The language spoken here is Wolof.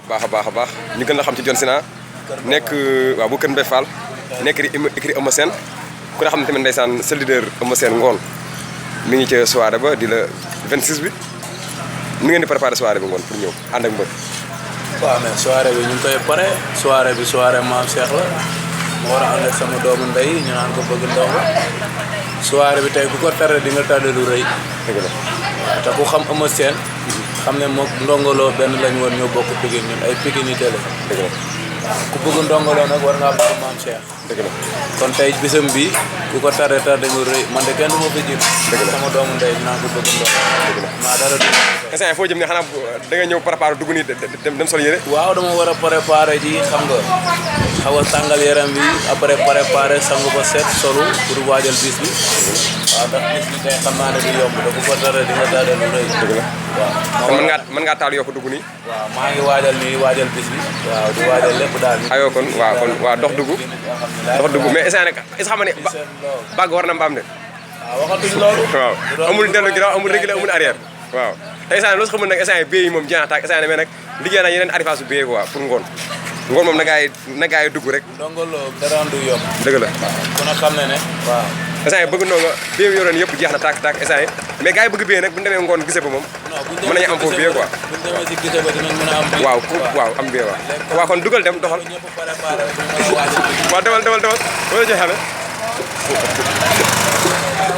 baax a baax ñu gën la xam ci John Sina nekk waaw bu Kër Mbaye Fall nekk di écrit Eumeu Sène ku ne xam ne tamit ndeysaan sa leader Eumeu Sène ngoon mi ngi ca soirée ba di la 26 bi ni ngeen di préparé soirée bi ngoon pour ñëw ànd ak mbër. waaw mais soirée bi ñu ngi koy pare soirée bi soirée Maam Cheikh la mu war a ànd ak sama doomu ndey ñu naan ko bëgg ndaw la soirée bi tey ku ko tere di nga tardé lu rëy. dëgg la waaw te ku xam Eumeu Sène xam ne moom ndongoloo benn lañ woon ñoo bokk Pikine ñun ay Pikinité la. dëgg la ku bëgg ndongoloo nag war ngaa bëgg Maam Cheikh. dëgg la kon tey bisam bi ku ko tardé nga rëy man de kenn du ma fi jiitu. dëgg la sama doomu ndey dinaa ko bëgg ndongo. dëgg la maa dara du. instant foo jëm ne xanaa da nga ñëw préparé dugg nii dem sol yére. waaw dama war a préparé ji xam nga xaw a tàngal yaram bi après préparé sangu ba set solu pour waajal bis bi. waaw ndax bis bi tey xam naa ne du yomb da ku ko tardé di nga tardé lu rëy. dëgg la waaw kon mën ngaa taal yokk dugg nii. waaw maa ngi waajal nii waajal bis bi. waaw di waajal lépp daal. ayoo kon waaw dox dugg mais instant nag is xam ne bàgg war na mbaam de. waaw waxatuñ loolu. waaw amul dellu ginnaaw amul reculer amul arrière waaw te instant loo si xamul nag instant yi moom jeex na tàkk instant mais nag liggéey naa yeneen arrivage su béyee quoi pour ngoon moom na gaa yi dugg rek. ndongoloo dara du yomb. dëgg la ku ne xam ne ne. waaw instant yi bëgg ndongo béy yu yoroon yëpp jeex na tàkk instant yi mais gaa yi bëgg béyee nag bu ñu demee ngoon gise ba moom. mën nañu am foofu béyee quoi. bu ñu demee si gise ba dinañ mën a am. waaw am béyee waaw kon dugal dem doxal. waaw demal wala joxe xale